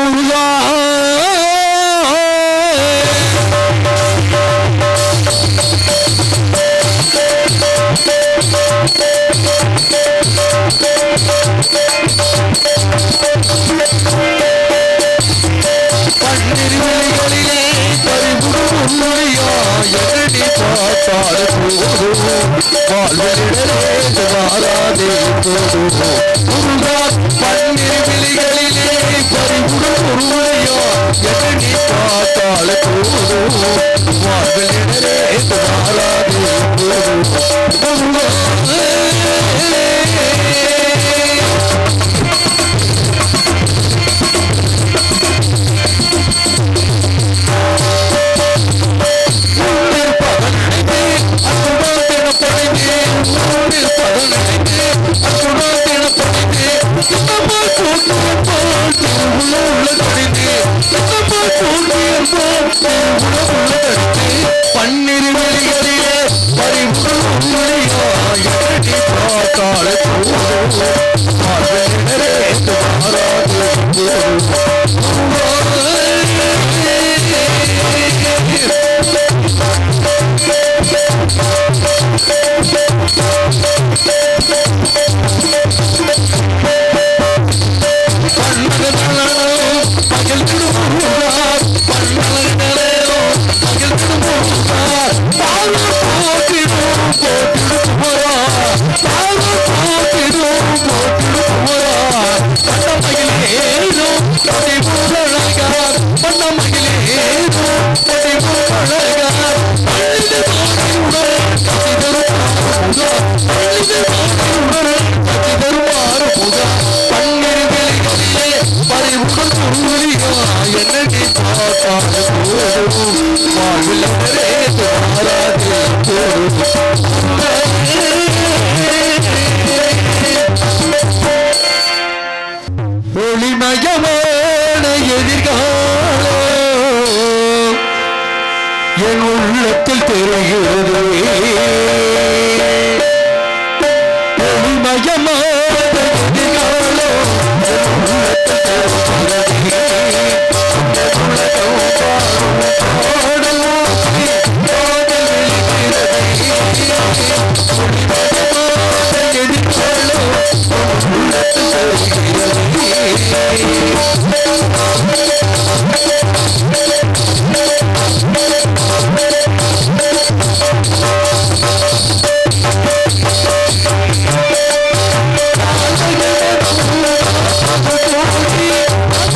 முருகா பன்னிருவிழிகளிலே பறிபுடும் உன்னுடையா எண்ணி பார்த்தால் போதும் வாழ்விலே வாராதே போதும் முருகா பன்னிருவிழிகளிலே பறிபுடும் உன்னுடையா எண்ணி பார்த்தால் போதும் வாழ்விலே வாராதே போதும் முருகா பன்னிருவிழிகளிலே பறிபுடும் உன்னுடையா எண்ணி பார்த்தால் போதும் வாழ்விலே வாராதே ஒளிமயமான எதிர்காலம் என் உள்ளத்தில் தெரிகிறது ஒளிமயமான எதிர்காலம் என் உள்ளத்தில் தெரிகிறது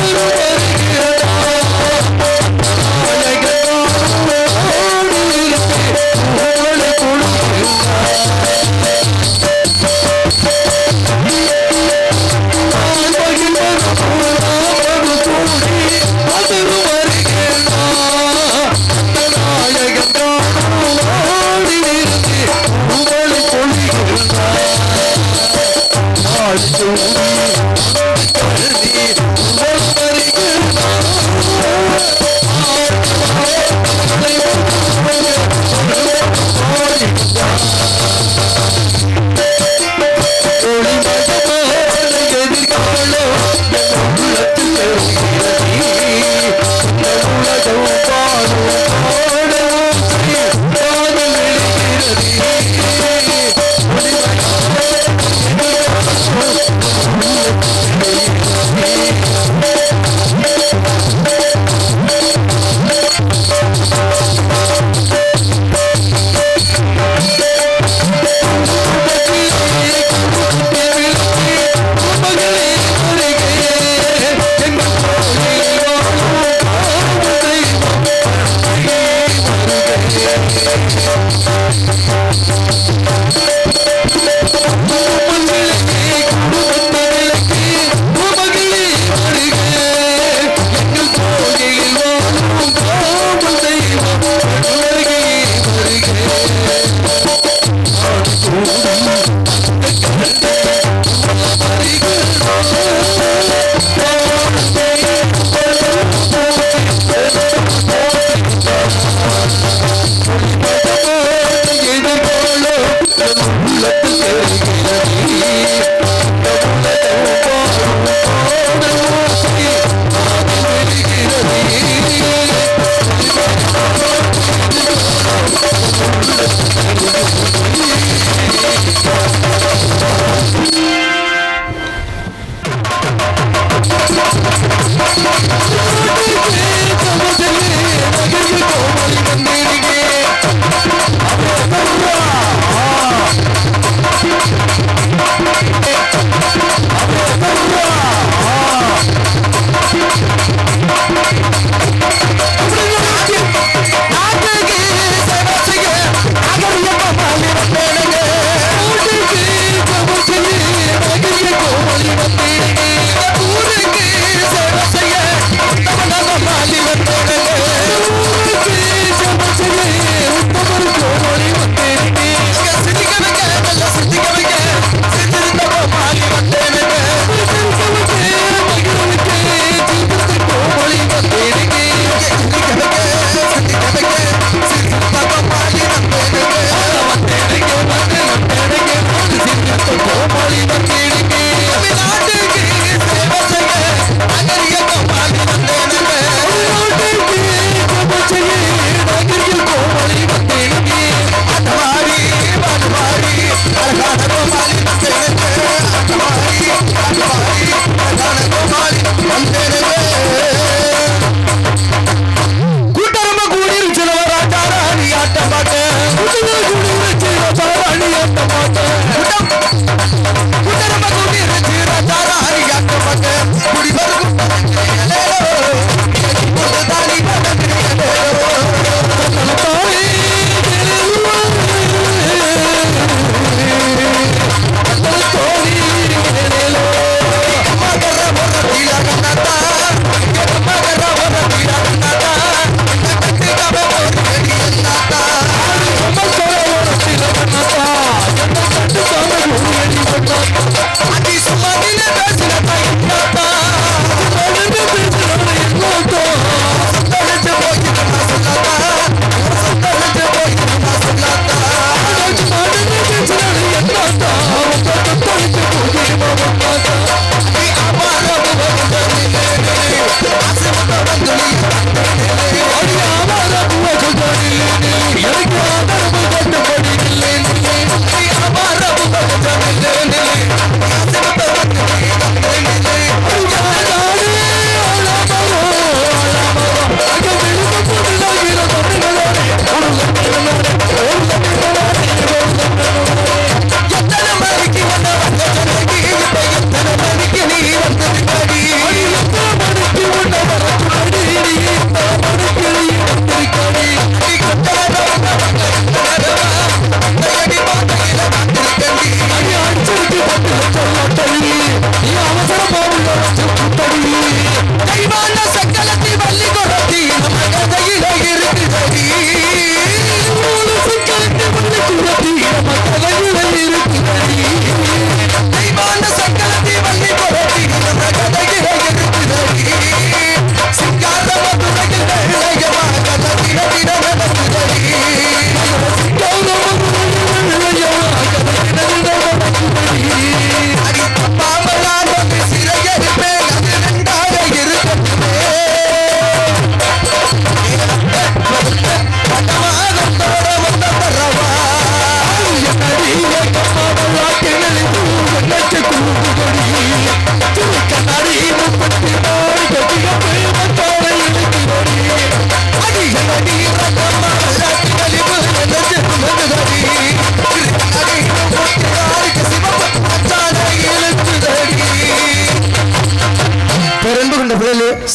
Oh,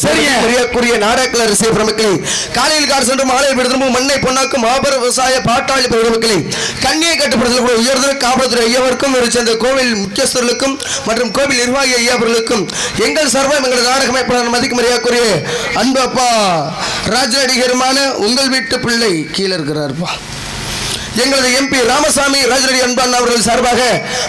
சரியா நாடக ரசிக பெருமக்களே, காலையில் கார் சென்று மாலையில் விடுதலும் மண்ணை பொன்னாக்கும் மாபெரும் விவசாய பாட்டாளி பெருமக்களே, கண்ணியை கட்டுப்படுத்தல் உயர்ந்த காவல்துறை ஐயாவிற்கும் ஒரு சேர்ந்த கோவில் முக்கியஸ்தர்களுக்கும் மற்றும் கோவில் நிர்வாகி ஐயாவர்களுக்கும் எங்கள் சார்பாக எங்கள் நாடக அமைப்பாளர் மதிக்கும் மரியாதைக்குரிய அன்பு அப்பா ராஜநடிகருமான உங்கள் வீட்டு பிள்ளை கீழே இருக்கிறார்ப்பா எங்களது எம்பி ராமசாமி ராஜரெடி அன்பன் அவர்கள் சார்பாக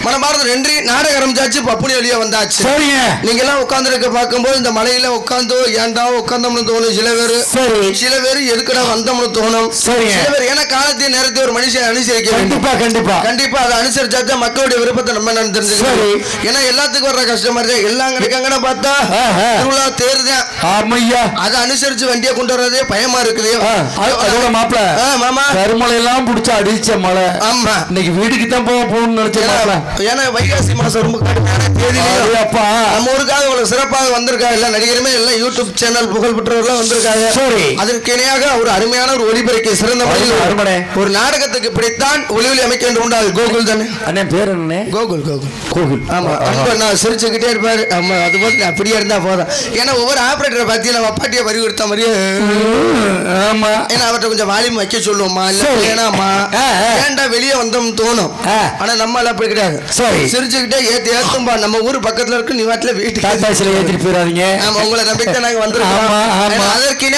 மனமார்ந்த நன்றி. நாடக ஆரம்பிச்சாச்சு, பப்புனி வழியா வந்தாச்சு. சரிங்க, நீங்க எல்லாம் உட்கார்ந்துருக்க பார்க்கும்போது இந்த மலையில உட்காந்து ஏன்டா உட்காந்தோம்னு தோணும் சில பேரு. சரி, சில பேர் எதுக்குடா வந்தோம்னு தோணும். சரி, சில பேர் ஏன்னா காலத்தையும் நேரத்தை ஒரு மனுஷன் அனுசரிக்க கண்டிப்பா கண்டிப்பா கண்டிப்பா அதை அனுசரிச்சாச்சா மக்களுடைய விருப்பத்தை நம்ம என்ன தெரிஞ்சுக்கணும். ஏன்னா எல்லாத்துக்கும் வர்ற கஷ்டமா இருக்கு. எல்லாம் கிடைக்காங்கன்னு பார்த்தா திருவிழா தேர்தான். ஆமையா, அதை அனுசரிச்சு வண்டியை கொண்டு வர்றதே பயமா இருக்குது. அதோட மாப்பிள மாமா கருமலை எல்லாம் பிடிச்சா மழை. ஆமா, இன்னைக்கு வீட்டுக்கு தான் போகணும்னு நினைச்சேன். ஏன்னா வைகாசி மாசம் ரொம்ப அப்பா நம்ம ஊருக்காக இவ்வளவு சிறப்பாக வந்திருக்காங்க. எல்லா நடிகருமே எல்லாம் யூடியூப் சேனல் புகழ் பெற்றவர்கள் வந்திருக்காங்க. சரி, அதற்கு இணையாக ஒரு அருமையான ஒரு ஒளிபெருக்கை சிறந்த முறையில் ஒரு நாடகத்துக்கு இப்படித்தான் ஒளிவொலி அமைக்க வேண்டும் என்றால் கோகுல் தானே அண்ணே பேர் என்ன? கோகுல் கோகுல் கோகுல். ஆமா, நான் சிரிச்சுக்கிட்டே இருப்பாரு. ஆமா, அது போல அப்படியே இருந்தா போதும். ஏன்னா ஒவ்வொரு ஆபரேட்டரை பத்தி நம்ம பாட்டியை வரி கொடுத்த மாதிரியே. ஆமா, ஏன்னா அவர்கிட்ட கொஞ்சம் வால்யூம் வைக்க சொல்லுவோமா இல்ல ஏன்னாமா ஏன்டா வெளியே வந்தோம் தோணும். ஆனா நம்மளால அப்படி கிடையாது. சரி, சிரிச்சுக்கிட்டே ஏத்தும்பா நம்ம ஊர் பக்கத்துல இருக்கு, நீ வாட்டில வீட்டுக்கு ஏத்திட்டு போயிடாதீங்க. ஆமா, உங்களை நம்பிக்கை நாங்க வந்திருக்கோம். அதற்கு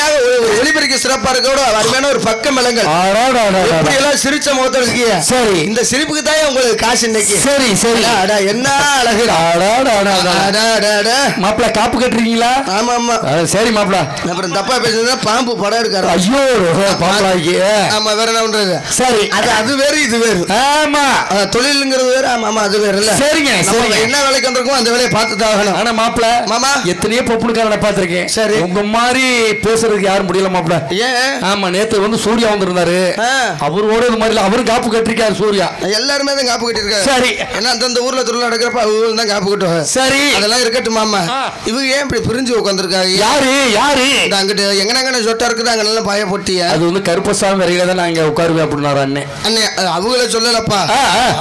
ஒளிபெருக்கி சிறப்பா இருக்கோட அருமையான ஒரு பக்க மிளங்கள் எப்படி எல்லாம் சிரிச்ச முகத்தோட இருக்கீங்க. சரி, இந்த சிரிப்புக்கு தான் உங்களுக்கு காசு இன்னைக்கு. சரி சரி, என்ன அழகு மாப்பிள. காப்பு கட்டுறீங்களா? ஆமா ஆமா, சரி மாப்பிள. அப்புறம் தப்பா பேசுறதுன்னா பாம்பு படம் இருக்காரு. ஐயோ ஆமா, வேற என்ன பண்றது. சரி, அது வேறு இது வேறு. ஆமா, தொழிலுங்கிறது வேறு. ஆமா ஆமா, அது வேறு இல்ல. சரிங்க, என்ன வேலைக்கு வந்திருக்கோம் அந்த வேலையை பார்த்து தான் ஆகணும். ஆனா மாப்பிள மாமா எத்தனையோ பொப்புனுக்காரனை பார்த்திருக்கேன். சரி, உங்க மாதிரி பேசுறதுக்கு யாரும் முடியல மாப்பிள. ஏன்? ஆமா, நேத்து வந்து சூர்யா வந்திருந்தாரு. அவரோட இது மாதிரி அவரும் காப்பு கட்டிருக்காரு. சூர்யா எல்லாருமே தான் காப்பு கட்டிருக்காரு. சரி, ஏன்னா அந்தந்த ஊர்ல திருவிழா நடக்கிறப்ப அவங்க தான் காப்பு கட்டுவாங்க. சரி, அதெல்லாம் இருக்கட்டும் மாமா. இவங்க ஏன் இப்படி பிரிஞ்சு உட்காந்துருக்காங்க? யாரு யாரு அங்கிட்டு எங்கனங்க சொட்டா இருக்குது அங்க நல்லா பாய போட்டியா? அது வந்து கருப்பசாமி வரையில தான் நாங்க உட்காருவேன் அப்படின்னாரு அண்ணன். அவங்கள சொல்லலப்பா,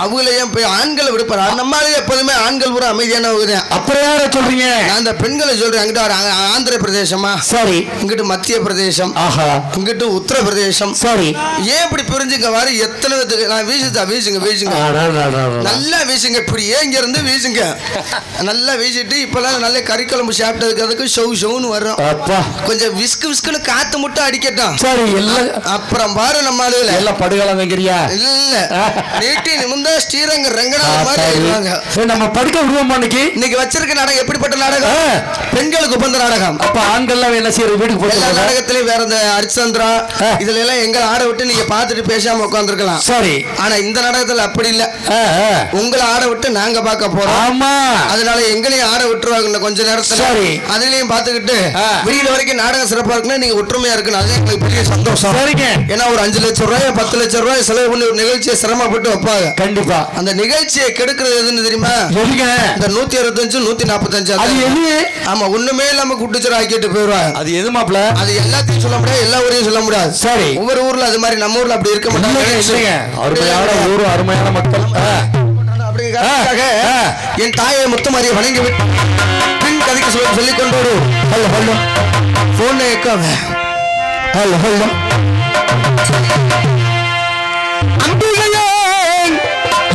அவங்கள ஏன் போய் ஆண்களை விடுப்பாரு? நம்மளால எப்போதுமே ஆண்கள் பூரா அமைதியானவங்க. அப்புறம் யார சொல்றீங்க? நான் அந்த பெண்களை சொல்றேன். அங்கிட்ட ஆந்திர பிரதேசமா? சரி, இங்கிட்டு மத்திய பிரதேசம், இங்கிட்டு உத்தரப்பிரதேசம். சரி, ஏன் இப்படி பிரிஞ்சுங்க வாரு? எத்தனை நான் வீசுதா வீசுங்க வீசுங்க நல்லா வீசுங்க. இப்படியே இங்க இருந்து வீசுங்க நல்லா வீசிட்டு இப்பெல்லாம் நல்ல கறிக்குழம்பு சாப்பிட்டதுக்கு அதுக்கு ஷவு ஷவுன்னு வரும். கொஞ்சம் விஸ்கு விஸ்குன்னு காத்து மட்டும் அடிக்கட்டும். சரி, அப்புறம் பாரு நம்ம எல்லாம் படுகலாம் வைக்கிறியா? இல்ல, நீட்டி நிமிந்தா ஸ்ரீரங்க ரங்கநாத மாதிரி ஆயிடுவாங்க. நம்ம படுக்க விடுவோம். இன்னைக்கு வச்சிருக்க நாடகம் எப்படிப்பட்ட நாடகம்? பெண்களுக்கு உகந்த நாடகம். அப்ப ஆண்கள்லாம் என்ன செய்யறது? வீட்டுக்கு போய் எல்லா நாடகத்திலயும் வேற இந்த ஹரிச்சந்திரா இதுல எல்லாம் எங்க ஆட விட்டு நீங்க பாத்துட்டு பேசாம உட்காந்துருக்கலாம். சரி, ஆனா இந்த நாடகத்துல அப்படி இல்ல. உங்களை ஆட விட்டு நாங்க பார்க்க போறோம். ஆமா, அதனால எங்களையும் ஆட விட்டுருவாங்க கொஞ்ச நேரத்துல. சரி, அதுலயும் பாத்துக்கிட்டு வெளியில வரைக்கும் நாடகம் சிறப்பா இருக்குன்னா நீங்க ஒற்றுமையா இருக்கணும். அது எங்களுக்கு பெரிய சந்தோஷம். சரிங்க, ஏன்னா ஒரு 5 லட்சம் ரூபாய் 10 லட்சம் ரூபாய் செலவு பண்ணி ஒரு நிகழ்ச்சியை சிரமப்பட்டு வைப்பாங்க. கண்டிப்பா அந்த நிகழ்ச்சியை கெடுக்கிறது எதுன்னு தெரியுமா? இந்த 165 145 அது எது? ஆமா, ஒண்ணுமே இல்லாம குட்டுச்சர ஆக்கிட்டு போயிடுவாங்க. அது எது மாப்பிள? அது எல்லாத்தையும் சொல்ல முடியாது, எல்லா ஊரையும் சொல்ல முடியாது. சரி, ஒவ்வொரு ஊர்ல அது மாதிரி, நம்ம ஊர்ல அப்படி இருக்க மாட்டாங்க. அருமையான ஊர், அருமையான மக்கள். அப்படிங்கிறதுக்காக என் தாயை முத்துமாரியை வணங்கி விட்டு பின் கதைக்கு சொல்லிக் கொண்டோடு ஹலோ ஹலோ போன் ஏக்காம ஹலோ ஹலோ அம்பிகையே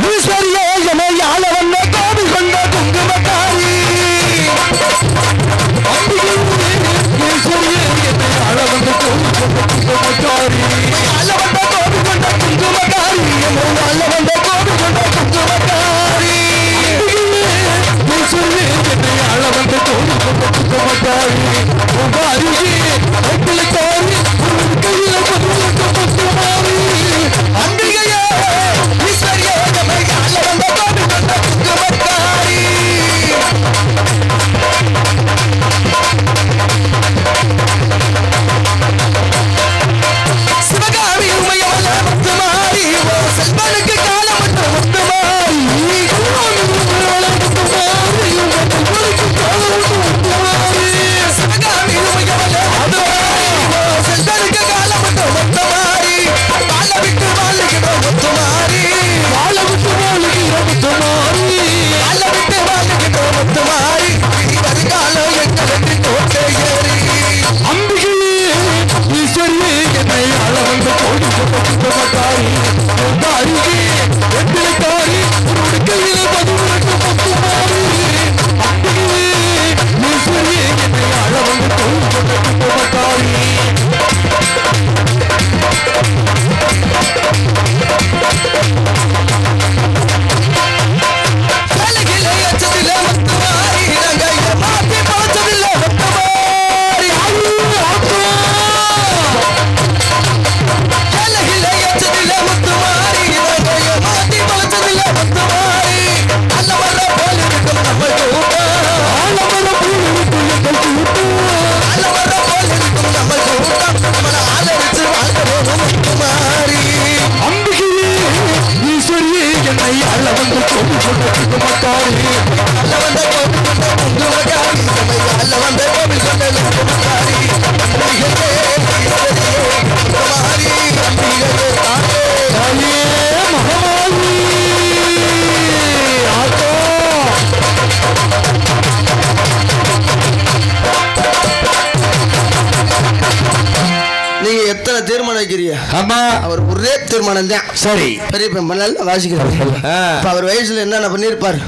ஈஸ்வரியே என யாழ வந்த கோபி கொண்ட குங்குமக்காரி அம்பிகையே ஈஸ்வரியே என யாழ வந்த கோபி கொண்ட குங்குமக்காரி யாழ வந்த கோபி கொண்ட குங்குமக்காரி யாழ வந்த கோபி கொண்ட குங்குமக்காரி ஈஸ்வரியே என யாழ வந்த கோபி கொண்ட குங்குமக்காரி உபாரியே அக்கிலக்காரி கையில பதுவக்க பத்துமாரி அம்பிகையே ஈஸ்வரியே என யாழ வந்த கோபி கொண்ட குங்குமக்காரி சிவ நீங்க எத்தனை தீர்மானம் வைக்கிறீங்க? ஆமா, அவர் ஒரே தீர்மானம் தான். சரி, பெரிய நல்லா வாசிக்கிறார். இப்ப அவர் வயசுல என்னென்ன பண்ணிருப்பாரு?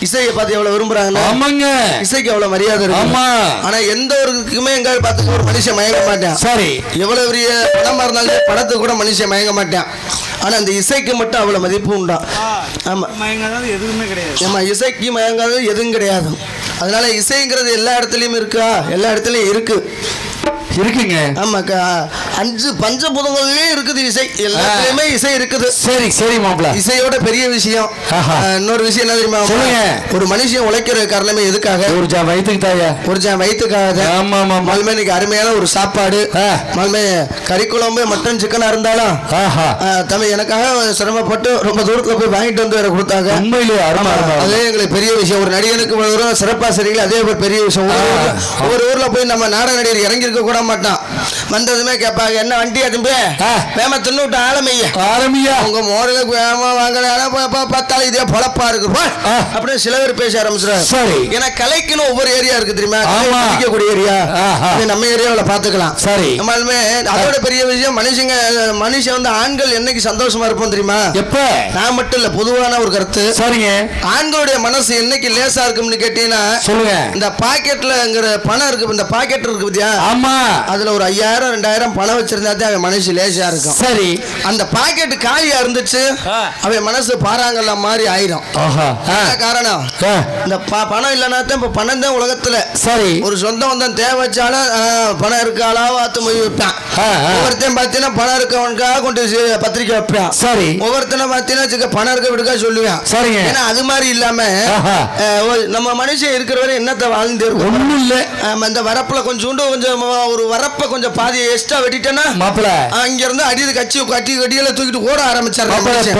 இசையை பார்த்து எவ்வளவு விரும்புறாங்க. ஆமாங்க, இசைக்கு எவ்வளவு மரியாதை இருக்கு. ஆமா, ஆனா எந்த ஒருக்குமே எங்க பார்த்து ஒரு மனுஷன் மயங்க மாட்டான். சரி, எவ்வளவு பெரிய பணமா இருந்தாலும் பணத்துக்கு கூட மனுஷன் மயங்க மாட்டான். ஆனா அந்த இசைக்கு மட்டும் அவ்வளவு மதிப்பு உண்டா? ஆமா, மயங்காதது எதுவுமே கிடையாது. ஆமா, இசைக்கு மயங்காதது எதுவும் கிடையாது. அதனால இசைங்கிறது எல்லா இடத்துலயும் இருக்கா? எல்லா இடத்துலயும் இருக்கு, இருக்குங்க. ஆமா, 5 பஞ்சபூதங்கள்லயே இருக்குது இசை. எல்லாத்துலயுமே இசை இருக்குது. சரி சரி மாப்ள, இசையோட பெரிய விஷயம் இன்னொரு விஷயம் என்ன தெரியுமா? ஒரு மனுஷன் உழைக்கிற காரணமே எதுக்காக? ஒரு ஜான் வயிற்றுக்கு தாயா, ஒரு ஜான் வயிற்றுக்காக. ஆமா ஆமா, மல்மே இன்னைக்கு அருமையான ஒரு சாப்பாடு, மல்மே கறி குழம்பு மட்டன் சிக்கனா இருந்தாலும் தம்பி எனக்காக சிரமப்பட்டு ரொம்ப தூரத்துல போய் வாங்கிட்டு வந்து வேற கொடுத்தாங்க. உண்மையிலே அதே எங்களுக்கு பெரிய விஷயம். ஒரு நடிகனுக்கு சிறப்பா சரிங்களா, அதே ஒரு பெரிய விஷயம். ஒரு ஊர்ல போய் நம்ம நாடக நடிகர் இறங்கி இருக்க கூட மாட்டான். வந்ததுமே கேட்பாங்க, என்ன வண்டியா தம்பி, வேம தின்னு விட்ட ஆரம்பியா உங்க மோடலுக்கு வேமா வாங்க பார்த்தாலும் இதே பொழப்பா இருக்கு அப்படின்னு சில பேர் பேச ஆரம்பிச்சிருக்காங்க. ஏன்னா கலைக்குன்னு ஒவ்வொரு ஏரியா இருக்கு தெரியுமா? கலைக்கக்கூடிய ஏரியா நம்ம ஏரியாவில் பாத்துக்கலாம். சரி, அதோட பெரிய விஷயம் மனுஷன் வந்து ஆண்கள் என்னைக்கு சந்தோஷமா இருப்போம் தெரியுமா? எப்ப? நான் மட்டும் இல்ல, பொதுவான ஒரு கருத்து. சரிங்க, ஆண்களுடைய மனசு என்னைக்கு லேசா இருக்கும்னு கேட்டீங்கன்னா சொல்லுங்க, இந்த பாக்கெட்லங்கிற பணம் இருக்கு, இந்த பாக்கெட் இருக்கு பத்தியா? ஆமா, அதுல ஒரு 5000 2000 பணம் வச்சிருந்தா அவன் மனசு லேசா இருக்கும். சரி, அந்த பாக்கெட் காலியா இருந்துச்சு அவன் மனசு பாறாங்கல்ல மாதிரி ஆயிரும். காரணம் இந்த பணம் இல்லைன்னா தான் இப்ப பணம் தான் உலகத்துல. சரி, ஒரு சொந்தம் வந்தான் தேவைச்சாலும் பணம் இருக்காளா வாத்து மொழி வைப்பான். ஒவ்வொருத்தையும் பாத்தீங்கன்னா பணம் இருக்கவனுக்காக கொண்டு பத்திரிக்கை வைப்பான். சரி, ஒவ்வொருத்தனை பாத்தீங்கன்னா பணம் இருக்க விடுக்கா சொல்லுவேன். சரிங்க, ஏன்னா அது மாதிரி இல்லாம நம்ம மனுஷன் இருக்கிறவரை என்னத்தை வாழ்ந்து ஒண்ணும் இல்ல. இந்த வரப்புல கொஞ்சம் ஒரு வரப்ப கொஞ்சம் பாதி எக்ஸ்ட்ரா வெட்டிட்டேன்னா மாப்பிள அங்க இருந்து அடிது கட்டியில தூக்கிட்டு ஓட ஆரம்பிச்சாரு.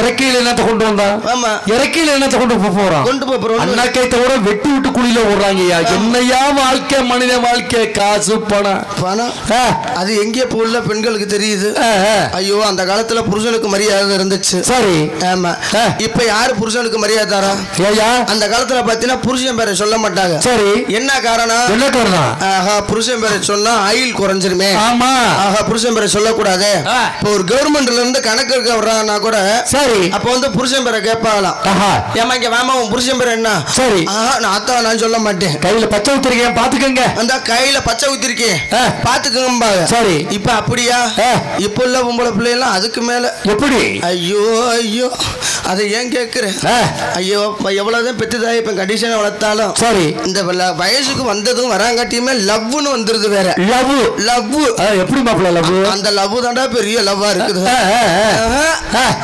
இறக்கையில என்னத்தை கொண்டு வந்தா? ஆமா, இறக்கையில என்னத்தை கொண்டு போறோம்? அண்ணாக்கைத்த கூட வெட்டி விட்டு குழியில ஓடுறாங்கய்யா. என்னையா வாழ்க்கை, மனித வாழ்க்கை, காசு பணம் அது எங்கே போல பெண்களுக்கு தெரியுது. ஐயோ, அந்த காலத்துல புருஷனுக்கு மரியாதை இருந்துச்சு. சரி, ஆமா, இப்ப யாரு புருஷனுக்கு மரியாதை தரா? அந்த காலத்துல பாத்தீங்கன்னா புருஷன் பேரை சொல்ல மாட்டாங்க. சரி, என்ன காரணம்? என்ன காரணம்? புருஷன் பேரை சொன்னா ஆயில் குறைஞ்சிருமே. ஆமா, புருஷன் பேரை சொல்லக்கூடாது. இப்போ ஒரு கவர்மெண்ட்ல இருந்து கணக்கு இருக்க வர்றாங்கன்னா கூட சரி, அப்ப வந்து புருஷன் பேரை கேட்பாங்களாம். ஏமா இங்க வாமா, உன் புருஷன் பேர் என்ன? சரி, நான் சொல்ல மாட்டேன். கையில பச்சை ஊத்திருக்கேன் பாத்துக்கங்க. அந்த கையில பச்சை ஊத்திருக்கேன் பாத்துக்கங்க. சரி, இப்ப அப்படியா? இப்ப உள்ள பொம்பளை பிள்ளை எல்லாம் அதுக்கு மேல எப்படி? ஐயோ ஐயோ, அதை ஏன் கேக்குறேன்? ஐயோ, எவ்வளவுதான் பெத்துதாய் இப்ப கண்டிஷனை வளர்த்தாலும் சரி, இந்த வயசுக்கு வந்ததும் வராங்காட்டியுமே லவ்னு வந்துருது. வேற லவ் எப்படி மாப்பிள்ள? லவ், அந்த லவ் தாண்டா பெரிய லவ்வா இருக்குது.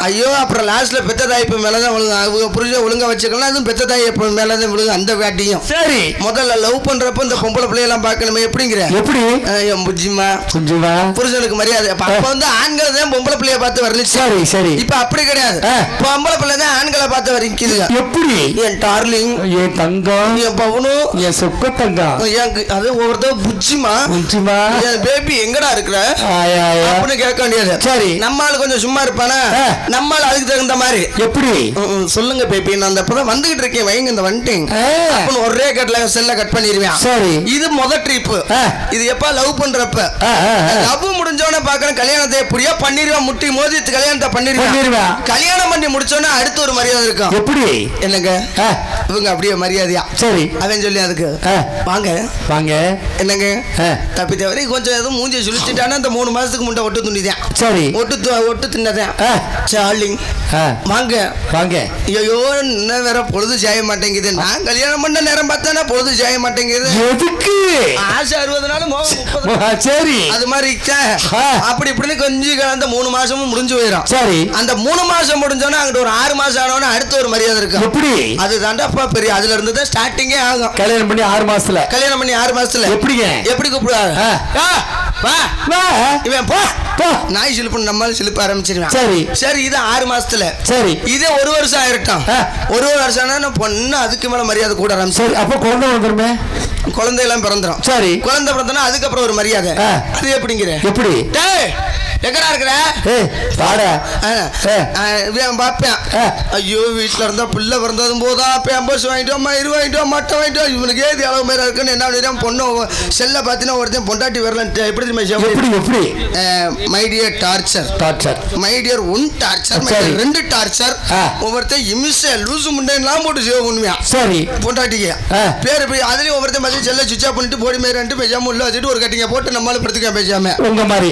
ஐயோ, அப்புறம் லாஸ்ட்ல பெத்த தாய்ப்பு மேலதான் விழுங்க. புரிஞ்ச ஒழுங்கா வச்சுக்கலாம், அதுவும் பெத்த தாய்ப்பு மேலதான் விழுங்க. அந்த வேட்டியும் சரி, முதல்ல லவ் பண்றப்ப இந்த பொம்பளை பிள்ளை எல்லாம் பாக்கணுமே. எப்படிங்கிற? எப்படி? புஜிமா புருஷனுக்கு மரியாதை. அப்ப வந்து ஆண்கள் தான் பொம்பளை பிள்ளைய பார்த்து வரல. சரி சரி, இப்ப அப்படி கிடையாது. பொம்பளை பிள்ளை தான் ஆண்களை பார்த்து வரைக்குது. எப்படி? என் டார்லிங், என் தங்கம், என் பவுனு, என் சொக்க தங்கம். அது ஒவ்வொருத்தர் புஜிமா பேபி எங்கடா இருக்கிற அப்படின்னு கேட்க வேண்டியது. சரி, நம்மால கொஞ்சம் சும்மா இருப்பானா? நம்மால அதுக்கு தகுந்த மாதிரி. எப்படி? சொல்லுங்க பேபி, நான் அந்த இப்பதான் வந்துகிட்டு இருக்கேன், வைங்க இந்த வந்துட்டேன் அப்படின்னு ஒரே கட்ல செல்ல கட் பண்ணிடுவேன். சரி, இது முதல் ட்ரிப். இது எப்ப? லவ் பண்றப்ப. லவ் முடிஞ்சோடனே பாக்குறேன் கல்யாணத்தை எப்படியோ பண்ணிடுவேன், முட்டி மோதி கல்யாணத்தை பண்ணிடுவேன். கல்யாணம் பண்ணி முடிச்சோடனே அடுத்த ஒரு மரியாதை இருக்கும். எப்படி? என்னங்க இவங்க அப்படியே மரியாதையா? சரி, அவன் சொல்லி அதுக்கு வாங்க வாங்க என்னங்க தப்பி தவறி கொஞ்சம் எதுவும் மூஞ்சி சுழிச்சிட்டானா அந்த 3 மாசத்துக்கு முன்ன ஒட்டு துண்டிதான். சரி, ஒட்டு தின்னதான். சார்லிங் வாங்க வாங்க. ஐயோ, என்ன வேற பொழுது செய்ய மாட்டேங்குது. நான் கல்யாணம் பண்ண நேரம் பார்த்தா பொழுது செய்ய மாட்டேங்குது. எதுக்கு? ஆசை 60 நாள் மோகம் 30. சரி, அது மாதிரி அப்படி இப்படின்னு கொஞ்சம் கலந்த 3 மாசமும் முடிஞ்சு போயிடும். சரி, அந்த 3 மாசம் முடிஞ்சோன்னா அங்கிட்ட ஒரு 6 மாசம் ஆனோன்னா அடுத்த ஒரு மரியாதை இருக்கு. எப்படி? அது தாண்டா பெரிய. அதுல இருந்து தான் ஸ்டார்டிங்கே ஆகும். கல்யாணம் பண்ணி 6 மாசத்துல எப்படிங்க? எப்படி கூப்பிடுவாங்க? இவன் போ நாய் சிலிப்பு நம்மளால சிலிப்ப ஆரம்பிச்சிருவேன். சரி சரி, இது 6 மாசத்துல. சரி, இதே 1 வருஷம் ஆயிரட்டும். 1 வருஷம் பொண்ணு அதுக்கு மேல மரியாதை கூட ஆரம்பிச்சு. அப்ப குழந்தை வந்துருமே, குழந்தை எல்லாம் பிறந்துரும். சரி, குழந்தை பிறந்தனா அதுக்கப்புறம் ஒரு மரியாதை. அது எப்படிங்கிற? எப்படி? எங்கடா இருக்கிற பாப்பேன் ஐயோ வீட்டுல இருந்தா பிள்ளை பிறந்ததும் போதா பேம்பர்ஸ் வாங்கிட்டோம் 20 வாங்கிட்டோம் மட்டை வாங்கிட்டோம் இவனுக்கு ஏது அளவு மேல இருக்குன்னு என்ன பொண்ணு செல்ல பாத்தீங்கன்னா ஒருத்தன் பொண்டாட்டி வரல எப்படி my dear torture my tier one torture ரெண்டு டார்ச்சர் ஒவ்வொருத்தன் இமிச லூசு முண்டைலாம் போட்டு சேவ் பண்ணுவியா சரி பொண்டாட்டிக்கு பேரு போய் அதுலயும் ஒவ்வொருத்தன் பார்த்து செல்ல சுவிட்ச் ஆஃப் பண்ணிட்டு போடி மாதிரி ரெண்டு பேசாம உள்ள வச்சுட்டு ஒரு கட்டிங்க போட்டு நம்மளால படுத்துக்க பேசாம உங்க மாதிரி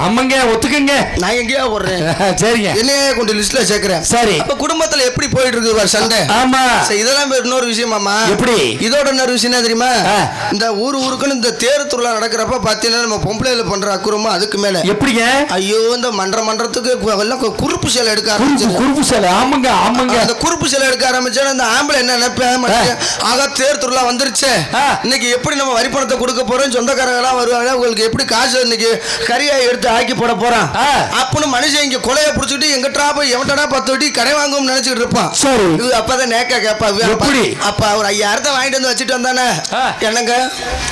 ஆமாங்க ஒத்துக்குங்க நான் எங்கேயா போடுறேன் சரிங்க என்னையே கொண்டு லிஸ்ட்ல சேர்க்கிறேன் சரி அப்ப குடும்பத்துல எப்படி போயிட்டு இருக்கு சண்டை ஆமா இதெல்லாம் இன்னொரு விஷயமாமா எப்படி இதோட இன்னொரு விஷயம் தெரியுமா இந்த ஊருக்குன்னு இந்த தேர் திருவிழா நடக்கிறப்ப பாத்தீங்கன்னா நம்ம பொம்பளையில பண்ற அக்குறமா அதுக்கு மேல எப்படிங்க ஐயோ இந்த மன்றத்துக்கு எல்லாம் குறுப்பு சேலை எடுக்க ஆரம்பிச்சு குறுப்பு சேலை ஆமாங்க அந்த குறுப்பு சேலை எடுக்க ஆரம்பிச்சா இந்த ஆம்பளை என்ன நினைப்பேன் ஆக தேர் திருவிழா வந்துருச்சு இன்னைக்கு எப்படி நம்ம வரி பணத்தை கொடுக்க போறோம் சொந்தக்காரங்க எல்லாம் வருவாங்க உங்களுக்கு எப்படி காசு இன்னைக்கு கறியாய் எடுத்து ஆக்கி போட போறான் அப்படின்னு மனுஷன் இங்க கொலையை பிடிச்சிட்டு எங்கிட்டா போய் எவன்டா 10 வட்டி கடை வாங்கும்னு நினைச்சிட்டு இருப்பான் இது அப்பதான் நேக்கா கேப்பா அப்ப அவர் 5000 வாங்கிட்டு வந்து வச்சுட்டு வந்தானே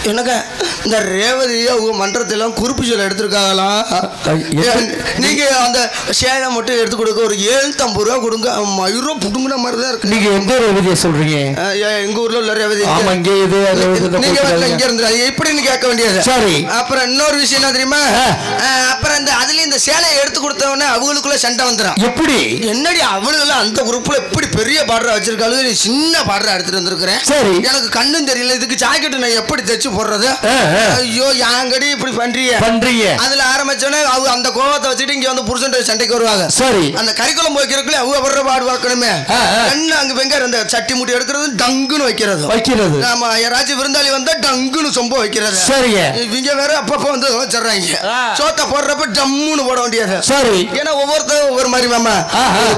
என்னங்க இந்த ரேவதி அவங்க மன்றத்தெல்லாம் குறுப்பு சேலை எடுத்திருக்காங்களாம் நீங்க அந்த சேலை மட்டும் எடுத்து கொடுக்க ஒரு 750 ரூபா கொடுங்க 1000 ரூபா புடுங்கின மாதிரி தான் இருக்கு நீங்க எந்த ரேவதியை சொல்றீங்க எங்க ஊர்ல உள்ள ரேவதி நீங்க இங்க இருந்து எப்படின்னு கேட்க வேண்டியது சரி அப்புறம் இன்னொரு விஷயம் என்ன தெரியுமா அப்புறம் இந்த அதுலயும் இந்த சேலையை எடுத்து கொடுத்தவொடனே அவங்களுக்குள்ள சண்டை வந்துடும் எப்படி என்னடி அவளுக்கு அந்த குரூப்ல எப்படி பெரிய பார்டர் வச்சிருக்காங்க நீ சின்ன பார்டர் எடுத்துட்டு வந்திருக்கிறேன் சரி எனக்கு கண்ணும் தெரியல இதுக்கு ஜாக்கெட் நான் எப்படி தைச்சு போடுறது ஐயோ யாங்கடி இப்படி பண்றீங்க அதுல ஆரம்பிச்சோன்னே அவங்க அந்த கோவத்தை வச்சுட்டு இங்க வந்து புருஷன் சண்டைக்கு வருவாங்க சரி அந்த கறிக்குளம் வைக்கிறதுக்குள்ள அவங்க வர்ற பாடு பார்க்கணுமே கண்ணு அங்க வெங்க அந்த சட்டி முட்டி எடுக்கிறது டங்குன்னு வைக்கிறது ஆமா யாராச்சும் விருந்தாளி வந்தா டங்குன்னு சொம்ப வைக்கிறது சரிங்க இவங்க வேற அப்பப்போ வந்து வச்சிடறாங்க சோத்த போடுறப்ப டம்முன்னு போட வேண்டியது சரி ஏன்னா ஒவ்வொருத்தரும் ஒவ்வொரு மாதிரி மாமா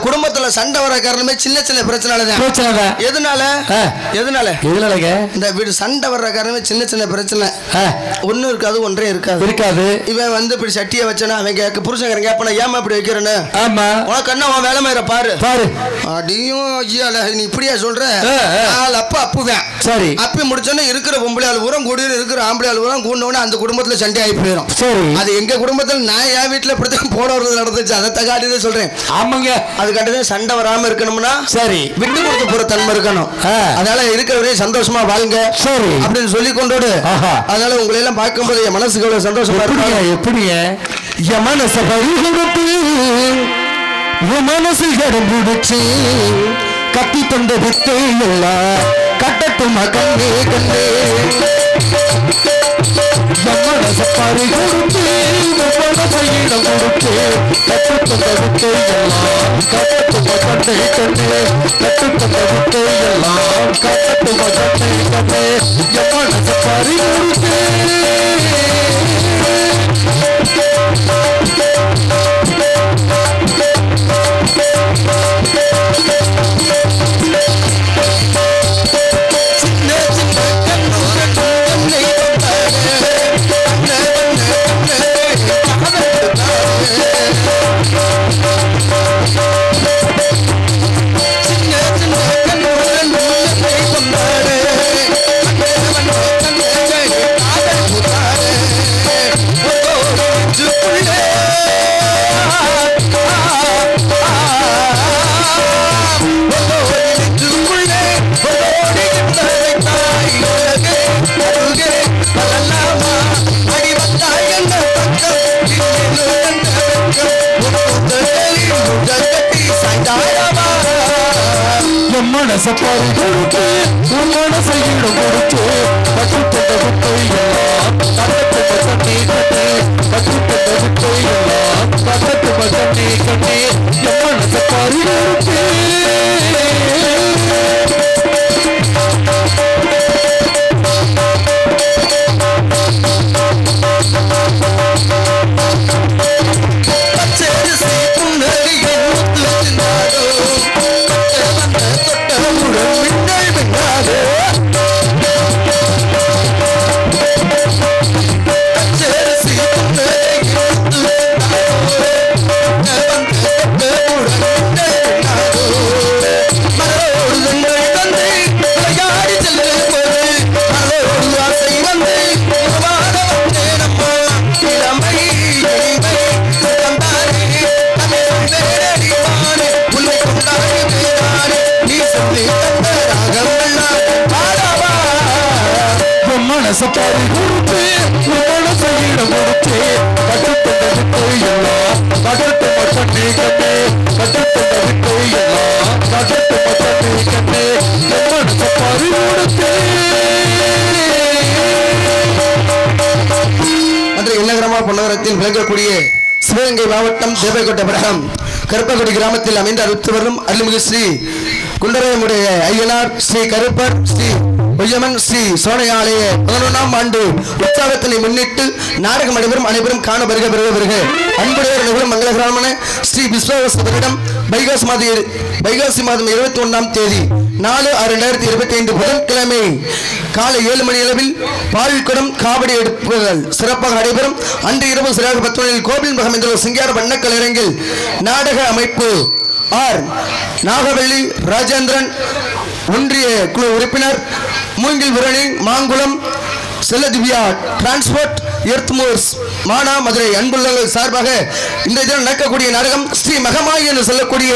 குடும்பத்துல சண்டை வர காரணமே சின்ன பிரச்சனை எதனால இந்த வீடு சண்டை வர்ற காரணமே சின்ன பிரச்சனை ஒன்னும் இருக்காது ஒன்றே இருக்காது இவன் வந்து இப்படி சட்டியை வச்சானா அவன் புருஷன் கேப்பன ஏமா இப்படி வைக்கிறேன்னு ஆமா உனக்கு என்ன அவன் வேலை மேல பாரு அடியும் ஐயால நீ இப்படியா சொல்ற அப்பா அப்புவேன் சரி அப்பி முடிச்சோன்னா இருக்கிற பொம்பளை ஆள் ஊரம் கூடிய இருக்கிற ஆம்பளை ஆள் ஊரம் கூடனோட அந்த குடும்பத்துல சண்டை ஆகி போயிடும் சரி அது எங்க குடும்பத்தில் நான் என் வீட்டுல இப்படித்தான் போட வருது நடந்துச்சு அதை தகாட்டிதான் சொல்றேன் ஆமாங்க அதுக்காண்டிதான் சண்டை வராம இருக்கணும்னா சரி விட்டு கொடுத்து போற தன்மை இருக்கணும் அதனால இருக்கிறவரே சந்தோஷமா வாழுங்க சரி அப்படின்னு சொல்லி கொண்டோடு அதனால உங்களை எல்லாம் பார்க்கும்போது என் மனசுக்கு எவ்வளவு சந்தோஷமா இருக்கு எப்படிங்க என் மனசை பறிகொடுத்து என் மனசு இடம் பிடிச்சு கத்தி தந்த வித்தை எல்லாம் கட்டட்டுமா கண்ணே கண்ணே மனசை பறிகொடுத்து மனசை இடம் கொடுத்து கட்டு தந்த வித்தை எல்லாம் கட்டட்டுமா கண்ணே கண்ணே கட்டு தந்த வித்தை எல்லாம் கட்டட்டுமா கண்ணே கண்ணே என் மனசை பறிகொடுத்து மனசை பறிகொடுத்து மனசை இடம் கொடுத்து கட்டுப்பட்ட வித்தை எல்லாம் கட்டட்டும கண்ணே கண்ணே கட்டுப்பட்ட வித்தை எல்லாம் கட்டட்டும கண்ணே கண்ணே என் மனசை பறிகொடுத்து பறிகொடுத்து மனசையிடம் கொடுத்து கட்டுத்தந்த வித்தை எல்லாம் கட்டத்து மட்டே கண்ணே கட்டுத்தந்த வித்தை எல்லாம் கட்டத்து மட்டே கண்ணே மனச பறிகொடுத்து அன்று இல்லகிராம பொன்னகரத்தில் விளங்கக்கூடிய சிவகங்கை மாவட்டம் தேவகோட்டை வட்டம் கருப்பகுடி கிராமத்தில் அமைந்த அறுத்து வரும் அருள்மிகு ஸ்ரீ குண்டரையமுடைய ஐயனார் ஸ்ரீ கருப்பர் ஸ்ரீ பொய்யமன் ஸ்ரீ சோனையாலய 11ஆம் ஆண்டு உற்சவத்தினை முன்னிட்டு நாடகம் நடைபெறும் அனைவரும் காண வருக வருக வருக அன்புடையவர் நிகழும் மங்களகரமான ஸ்ரீ விஸ்வவசபரிடம் வைகாசி மாதம் 21ஆம் தேதி 4/6/2025 புதன்கிழமை காலை 7 மணி அளவில் பால்குடம் காவடி எடுப்புகள் சிறப்பாக நடைபெறும். அன்று இரவு சரியாக 10 மணியில் கோவில் மகமேந்திர சிங்கார வண்ணக்கலையரங்கில் நாடக அமைப்பு ஆர் நாகவள்ளி ராஜேந்திரன் ஒன்றிய குழு உறுப்பினர் மூங்கில் விரணி மாங்குளம் செல்லதிவ்யா டிரான்ஸ்போர்ட் எர்த்மோர்ஸ் மானா மதுரை அன்புள்ளங்கள் சார்பாக இந்த தினம் நடக்கக்கூடிய நாடகம் ஸ்ரீ மகமாயி என்று சொல்லக்கூடிய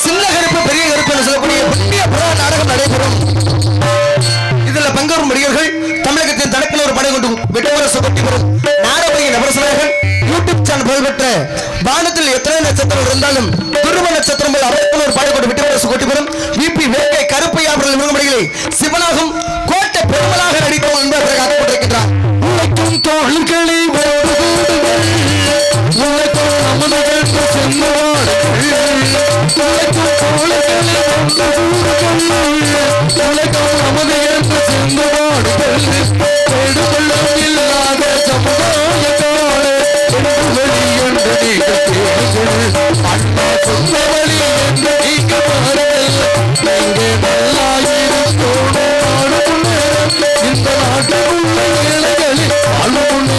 சின்ன கருப்பு பெரிய கருப்பு என்று சொல்லக்கூடிய புண்ணிய புறா நாடகம் நடைபெறும். இதில் பங்கேறும் நடிகர்கள் தமிழகத்தின் தனக்கில் ஒரு படை கொண்டு வெட்டவரசு கொட்டி வரும் நாடகடைய நபரசர்கள் யூடியூப் சேனல் புகழ்பெற்ற வானத்தில் எத்தனை நட்சத்திரம் இருந்தாலும் துருவ நட்சத்திரம் போல் அவருக்கும் ஒரு படை கொண்டு வெட்டவரசு கொட்டி வரும் விபி வேங்கை கருப்பையா அவர்கள் முகமடிகளை சிவனாகும் கோட்டை பெருமலாக நடித்தோம் என்பதை காத்துக் கொண்டிருக்கின்றார். உழைக்கும் தோள்களை உழைக்கும் அமுதங்கள் உழைக்கும் அமுதங்கள் சென்றுவாடுகள் எடுபள்ளம் இல்லாத சமுதாயத்தோடு வெளியொன்று நீங்கள் அண்ணா சொந்த வழி என்று நீங்க பாருங்கள் நீங்க நல்லாயிருக்கோடு ஆளும் நேரம் இந்த நாட்டில் உள்ள ஏழைகளில் ஆளும்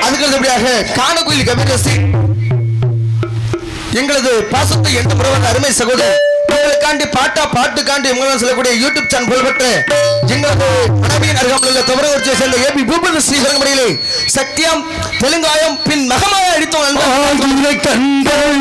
அதுக்கு காணக்குயில் கவிதசி எங்களது பாசத்தை எட்டு முறைவாக அருமை சகோதரர் உங்களுக்காண்டி பாட்டுக்காண்டி உங்களால் சொல்லக்கூடிய யூடியூப் சேனல் புகழ்பெற்ற எங்களது மனைவியின் அருகாமல் தவறவர்ச்சியை சேர்ந்த ஏபி பூபதி ஸ்ரீகரங்கமடியிலே சத்தியம் தெலுங்காயம் பின் மகமாக அடித்தோம் கண்கள்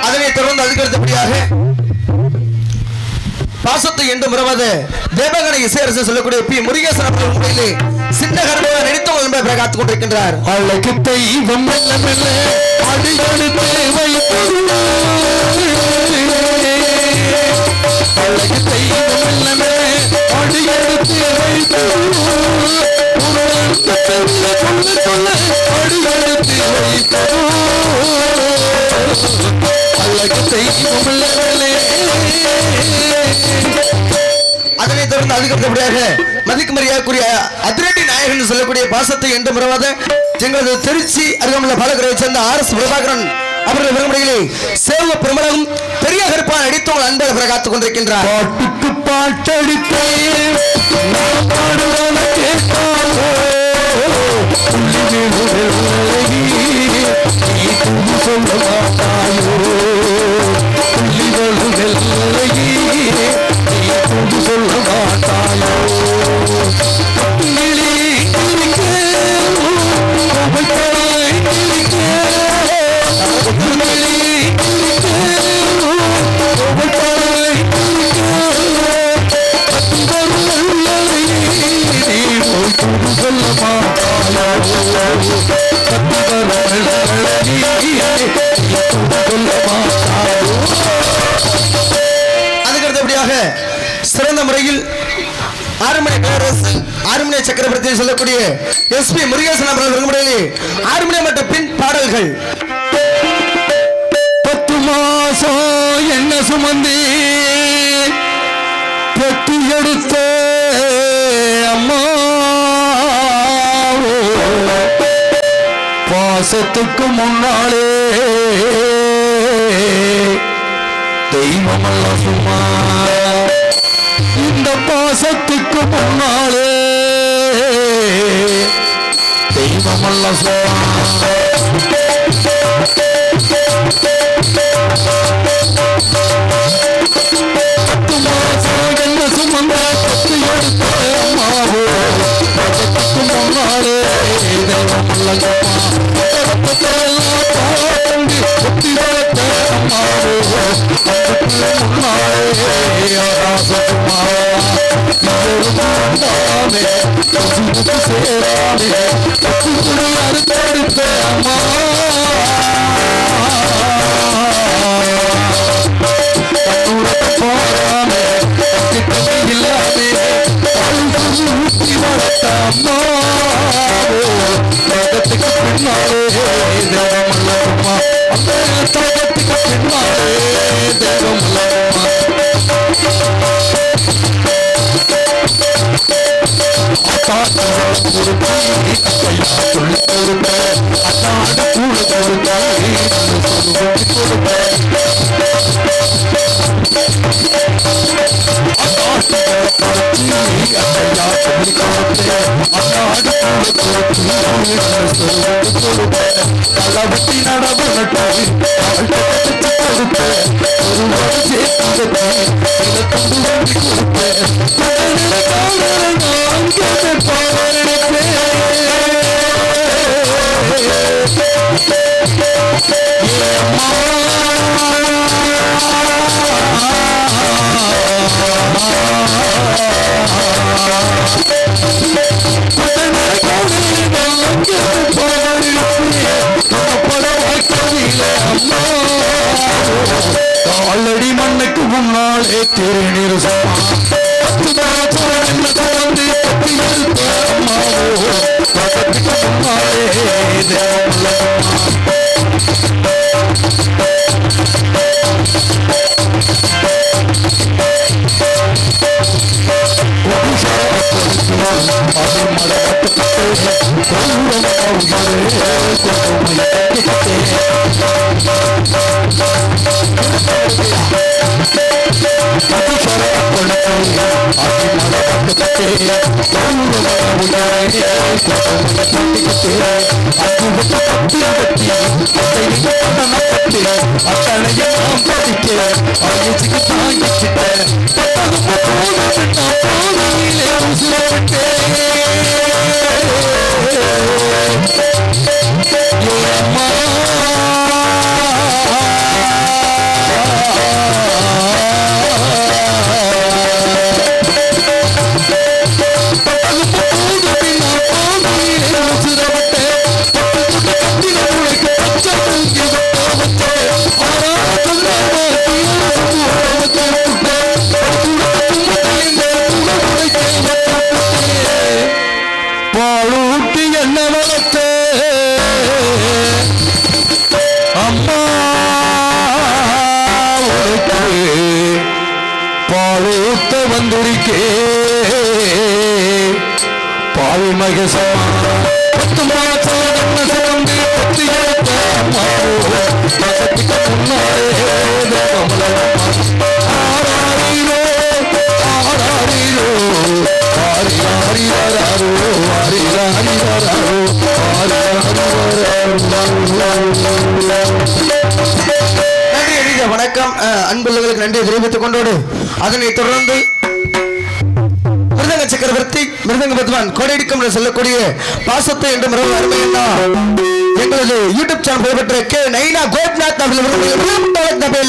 அதனை தொடர்ந்து அதுக்கு அடுத்தபடியாக பாசத்தை என்று மறவாத தேவகண இசையரசு சொல்லக்கூடிய பி முருகேசன் அவர்கள் முறையிலே சின்ன கருமையாக நடித்தோம் என்பதை காத்துக் கொண்டிருக்கின்றார். அழகு தெய்வம் மெல்ல மெல்ல அடியெடுத்து அழகு தெய்வம் மெல்ல மெல்ல அடியெடுத்து வைத்து சொல்ல அடியெடுத்து வைத்து அழகு தெய்வம் மெல்ல மெல்ல. அதனை தொடர்ந்து அதுக்கு அடுத்தபடியாக மதிக்குமரியாதைக்குரிய அதிரடி நாயகன் சொல்லக்கூடிய பாசத்தை என்று மறவாத எங்களது திருச்சி அருகாமையுள்ள பாலக்கரையை சேர்ந்த RS பிரபாகரன் அவர்கள் விரும்புகையிலே சேவ பெருமளவும் பெரிய கருப்பான் அடித்தவங்கள் அன்பை காத்துக் கொண்டிருக்கின்றார். பாட்டுக்கு பாட்டடித்தே சொல்ல மாட்டாயோ சொல்ல மாட்டாயோ அதுக்கடுத்தபடியாக சிறந்த முறையில் ஆறுமணி சக்கரவர்த்தி சொல்லக்கூடிய SP முருகேசன் அவர்கள் விரும்புகையிலே ஆறுமணி மற்றும் பின் பாடல்கள் 10 மாசம் என்ன சுமந்தி பெத்து எடுத்த அம்மா பாசத்துக்கு முன்னாலே தெய்வமல்ல சும்மா பாசத்துக்கு முன்னாலே தெய்வமல்ல என்ன சுமந்த கத்து எடுத்த அம்மாவோ பக்கத்துக்கு முன்னாலே தெய்வமல்லங்கம்மா ஒத்தி வளர்த்த அம்மாவோ அதுக்கு முன்னாலே ராசகுமா சேராமே அறுத்தெடுத்த அம்மா போறாமே இல்லாமே ஊற்றி வளர்த்த அம்மா தகத்துக்கு பின்னாலே தேவமல்லம்மா அந்த தகத்துக்கு பின்னாலே தேவமல்லம்மா ஆல்ரெடி மண்ணுக்கு முன்னாலே திருநீர் வணக்கம். அன்புள்ளவர்களுக்கு நன்றி தெரிவித்துக் கொண்டோடு அதனைத் தொடர்ந்து மிருதங்க சக்கரவர்த்தி மிருதங்க பத்வான் கோடைடிக்கம் சொல்லக்கூடிய பாசத்தை என்ற மிகவும் அருமையா எங்களது யூடியூப் சேனல் பெயர்பெற்ற கே நைனா கோபிநாத் அவர்கள்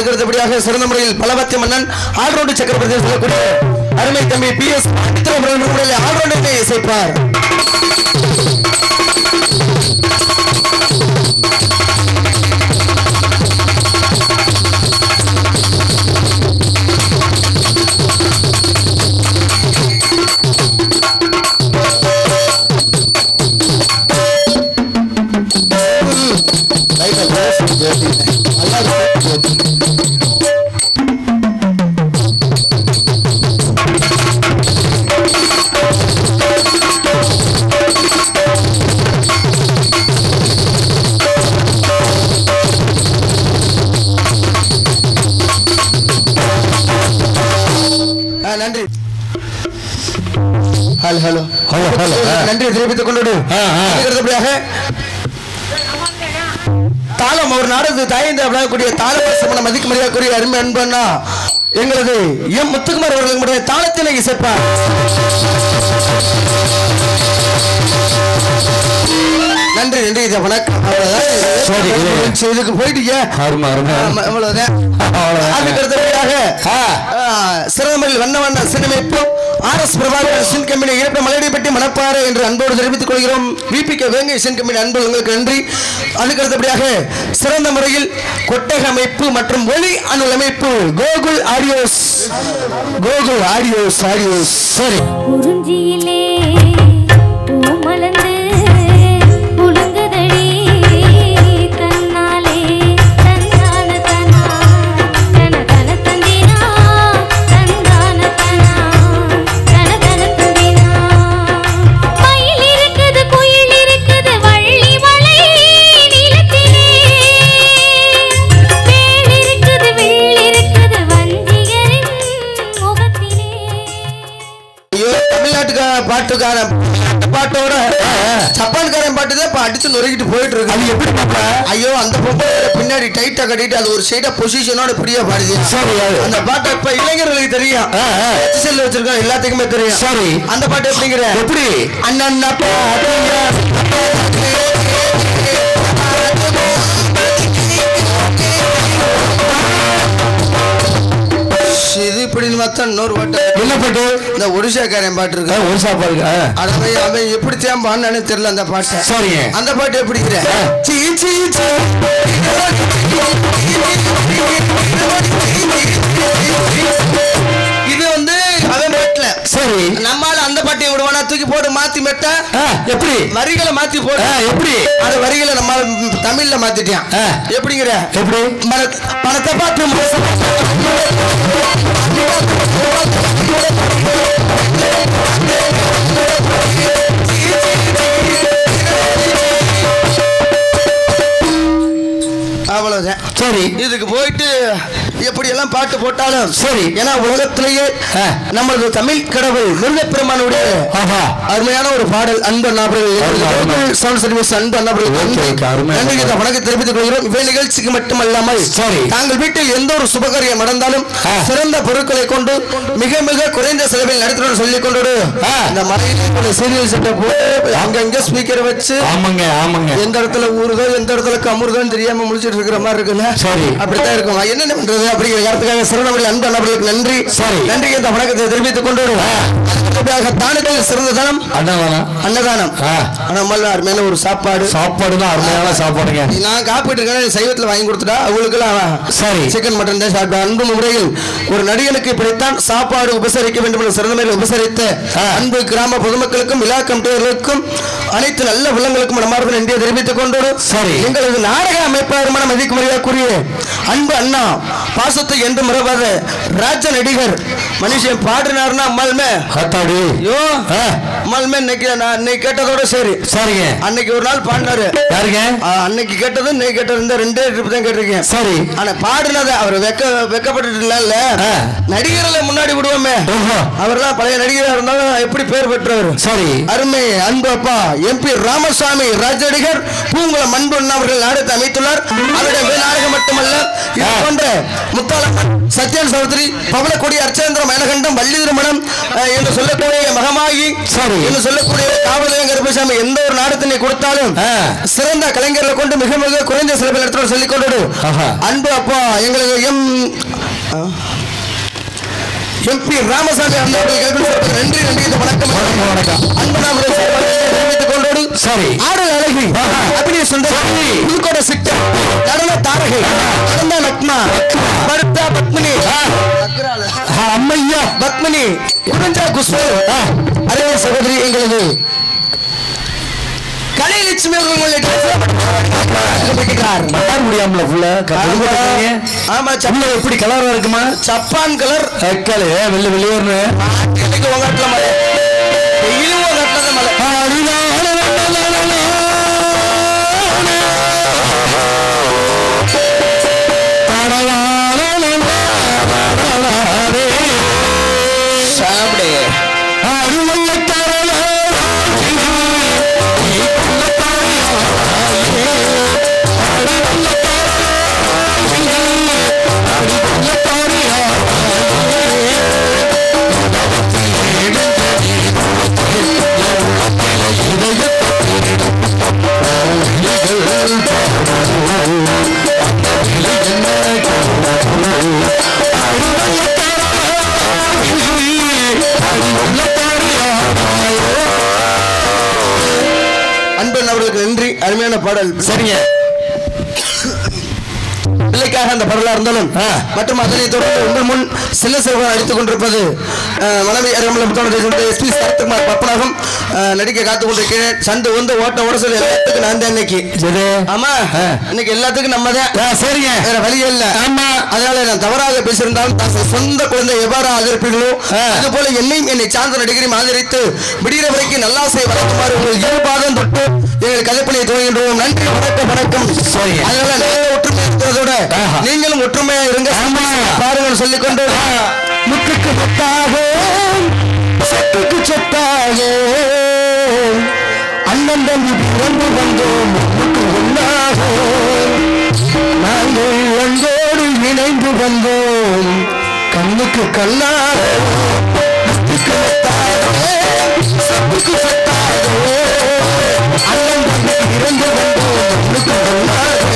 அதுக்கு அடுத்தபடியாக சிறந்த முறையில் பலவத்திய மன்னன் ஆல்ரவுண்ட் சக்கரவர்த்தி சொல்லக்கூடிய அருமை தம்பி PS ஆல்ரவுண்டை இசைப்பார். நன்றி. ஹலோ நன்றி தெரிவித்துக் கொண்டு தாளம் ஒரு நாடு தாய்ந்து விளையாடக்கூடிய தாளம் மதிக்க முடியாதக்கூடிய அருமை அன்பண்ணா எங்களது எம் முத்துக்குமார் அவர்களுடைய தாளத்தினை இசைப்பார். நன்றி நன்றி. இதை வணக்கம். இதுக்கு போயிட்டீங்க. சிறந்தமிழ் வண்ண வண்ண சினிமைப்பு RS பிரபாகரன் சின் கம்பெனி இழப்ப மலையடிப்பட்டி மணப்பாறை என்று அன்போடு தெரிவித்துக் கொள்கிறோம். VPK வேங்கை சின் கம்பெனி அன்பு உங்களுக்கு நன்றி. அதுக்கடுத்தபடியாக சிறந்த முறையில் கொட்டக அமைப்பு மற்றும் ஒளி அணுல் அமைப்பு கோகுல் ஆடியோஸ் சரி குறிஞ்சியிலே பூமலர்ந்து பாட்டோட ஜப்பான்காரன் பாட்டு தான் அடிச்சு நொறுக்கிட்டு போயிட்டு இருக்கு. அது எப்படி பாப்பா? ஐயோ அந்த பொம்பளை பின்னாடி டைட்டா கட்டிட்டு அது ஒரு சைடா பொசிஷனோட இப்படியே பாடுது. சரி அந்த பாட்டை இப்ப இளைஞர்களுக்கு தெரியும், செல்ல வச்சிருக்கோம் எல்லாத்துக்குமே தெரியும். சரி அந்த பாட்டு எப்படிங்கிற எப்படி அண்ணா இது இப்படின்னு பார்த்தா இன்னொரு பாட்டு என்ன பாட்டு? இந்த ஒடிசாக்காரன் பாட்டு இருக்கு. ஒடிசா பாட்டு அவன் எப்படி தேம்பான்னு தெரியல அந்த பாட்டு. சரி அந்த பாட்டு எப்படிங்கிற இது வந்து அவன் பாட்டுல. சரி நம்மால அந்த பாட்டையும் விடுவானா தூக்கி போட்டு மாத்தி மெட்ட எப்படி வரிகளை மாத்தி போட எப்படி அந்த வரிகளை நம்ம தமிழ்ல மாத்திட்டான். எப்படிங்கிற எப்படி பணத்தை பார்த்து அவ்வளவுதான். சரி இதுக்கு போயிட்டு எப்படி எல்லாம் பாட்டு போட்டாலும் சரி, ஏன்னா உலகத்திலேயே நம்மளது தமிழ் கடவுள் முருகப்பெருமானுடைய அருமையான ஒரு பாடல் அன்பு வணக்கம் தெரிவித்துக் கொள்கிறோம். இவை நிகழ்ச்சிக்கு மட்டுமல்லாமல் தாங்கள் வீட்டில் எந்த ஒரு சுபகாரியம் நடந்தாலும் சிறந்த பொருட்களை கொண்டு மிக மிக குறைந்த செலவில் நடத்தணும்னு சொல்லிக் கொண்டு இந்த மலையில சீரியல் செட்டப் அங்கங்க ஸ்பீக்கரை வச்சு எந்த இடத்துல ஊறுதோ எந்த இடத்துல கமுறுதோன்னு தெரியாம முடிச்சிட்டு இருக்கிற மாதிரி இருக்குல்ல. சரி அப்படித்தான் இருக்கும். என்ன பண்றது அப்படிங்கிற காரணத்துக்காக சிறந்தவர்கள் அன்பு அண்ணவர்களுக்கு நன்றி. சரி நன்றி இந்த வணக்கத்தை தெரிவித்துக் கொண்டு தானத்தில் சிறந்த தானம் அன்னதானம். அருமையான ஒரு சாப்பாடு தான் அருமையான சாப்பாடுங்க. நான் காப்பிட்டு இருக்கேன் சைவத்தில் வாங்கி கொடுத்துட்டா அவங்களுக்குலாம் சரி சிக்கன் மட்டன் தான் சாப்பிட்டா. அன்பு முறையில் ஒரு நடிகனுக்கு இப்படித்தான் சாப்பாடு உபசரிக்க வேண்டும் என்று சிறந்த முறையில் உபசரித்த அன்பு கிராம பொதுமக்களுக்கும் விழா கமிட்டியர்களுக்கும் அனைத்து நல்ல உள்ளங்களுக்கும் நம்மார்ந்த நன்றியை தெரிவித்துக் கொண்டு சரி எங்களது நாடக அமைப்பாளருமான மதிக்கு மரியாதைக்குரிய அன்பு அண்ணா பாசத்தை என்று மறவாத ராஜ நடிகர் மனுஷன் பாடினார்னா அம்மாளுமே அன்னைக்கு கேட்டதோட சரி சரிங்க. அன்னைக்கு ஒரு நாள் பாடினாரு யாருங்க? அன்னைக்கு கேட்டது இன்னைக்கு கேட்டது இந்த ரெண்டே ட்ரிப் தான் கேட்டிருக்கேன். சரி ஆனா பாடினத அவர் வெக்கப்பட்டு இல்ல நடிகர்களை முன்னாடி விடுவோமே. அவர்தான் பழைய நடிகராக இருந்தாலும் எப்படி பேர் பெற்றவர். சரி அருமை அன்பு அப்பா MP ராமசாமி ராஜ நடிகர் பூங்குளம் அன்பு அண்ணா அவர்கள் நாடகத்தை அமைத்துள்ளார். அவருடைய நாடகம் மட்டுமல்ல இது போன்ற முத்தாளம் சத்யன் சௌத்ரி பவளக்கொடி அர்ச்சேந்திர மயனகண்டம் வள்ளி திருமணம் என்று சொல்லக்கூடிய மகமாகி சரி என்று சொல்லக்கூடிய காவலன் கருப்பசாமி எந்த ஒரு நாடத்தினை கொடுத்தாலும் சிறந்த கலைஞர்களை கொண்டு மிக மிக குறைந்த சிறப்பில் எடுத்து சொல்லிக் கொண்டு அன்பு அப்பா எங்களுக்கு எம்பி ராமசாமி நன்றி நன்றி வணக்கம் வணக்கம் அன்பு தெரிவித்துக் கொண்டோடு சரி ஆடல் அழகி அபிநய சுந்தரி புதுக்கோட சிக்கல் நடன தாரகை நடன நக்மா பர்தா பத்மினி அம்மையா பத்மினி குரஞ்சா குஷ்பு அரே சகோதரி எங்களது கலைலட்சுமி முடியாமல ஆமா சப்பல எப்படி கலரா இருக்குமா சப்பான் கலர் வெள்ள வெளியேறு நன்றி அருமையான பாடல் சரிங்க பிள்ளைக்காக அந்த பாடலா இருந்தாலும் மற்றும் அதனை தொடர்ந்து உங்கள் முன் சில சிறுவன் அடித்துக் கொண்டிருப்பது மனைவி எஸ்பி சரத்குமார் பப்பனாகும் நடிக்க காத்துக் கொண்டிருக்கிறேன் சண்டு வந்து ஓட்ட ஓட சொல்லி எல்லாத்துக்கும் நான் தான் இன்னைக்கு ஆமா இன்னைக்கு எல்லாத்துக்கும் நம்ம தான் சரிங்க வேற வழியே இல்ல ஆமா அதனால நான் தவறாக பேசியிருந்தாலும் சொந்த குழந்தை எவ்வாறு ஆதரிப்பீர்களோ அது போல என்னை சார்ந்த நடிகரையும் ஆதரித்து விடுகிற வரைக்கும் நல்லாசை வளர்க்குமாறு உங்கள் இயல்பாக தொட்டு எங்கள் கதைப்பணியை துவங்கின்றோம் நன்றி வணக்கம் வணக்கம் சரி அதனால நாங்கள் ஒற்றுமை இருக்கிறதோட நீங்களும் ஒற்றுமையா இருங்க பாருங்கள் சொல்லிக்கொண்டு முத்துக்கு முத்தாக சத்துக்கு சொத்தாக அண்ணன் தம்பி பிறந்து வந்தோம் முத்துக்கு ஒன்றாக நாங்கள் அன்போடு இணைந்து வந்தோம் கண்ணுக்கு கண்ணாக முத்துக்கு முத்தாக சத்துக்கு சொத்தாக அண்ணன் தம்பி பிறந்து வந்தோம் முத்துக்கு ஒன்றாக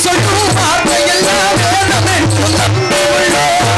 சொல்லும் வார்த்தையெல்லாம் வேதமென்று நம்பி உள்ளோம்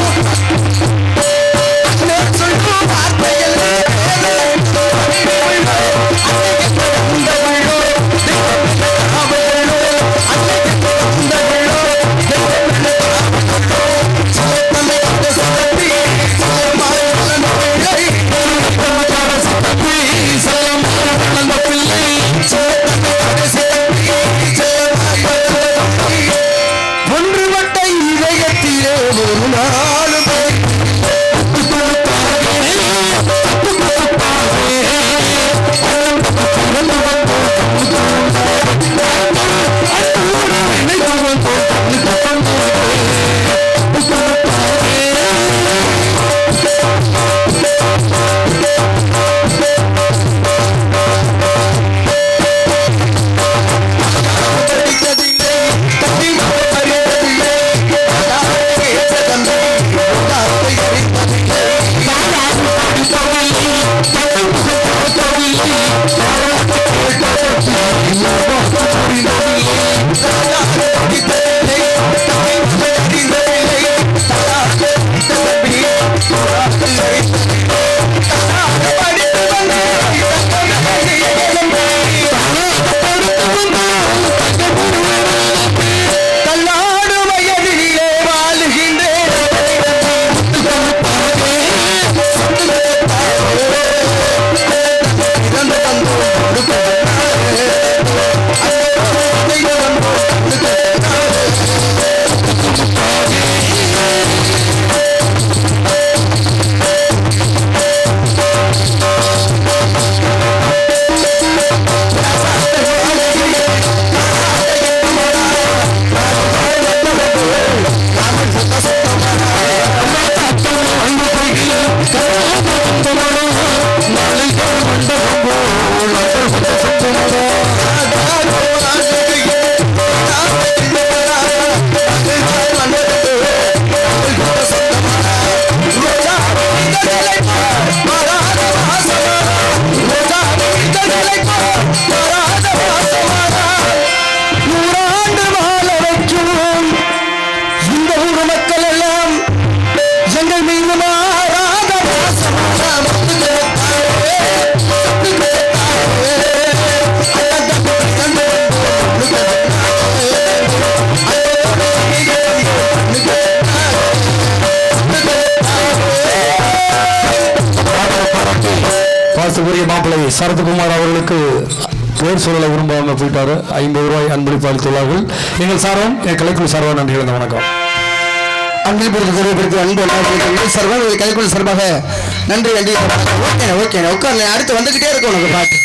சரத்குமார் அவர்களுக்கு பேர் சொல்ல விரும்பாம போயிட்டாரு. 50 ரூபாய் அன்பளிப்பு அளித்துள்ளார்கள். எங்கள் சார்பும் என் கலைக்குழு சார்பாக நன்றி கலந்த வணக்கம். அன்பளிப்பு அன்பு சார்பாக கலைக்குழு சார்பாக நன்றி. ஓகே ஓகே உட்கார், அடுத்து வந்துகிட்டே இருக்கு உனக்கு பாட்டு.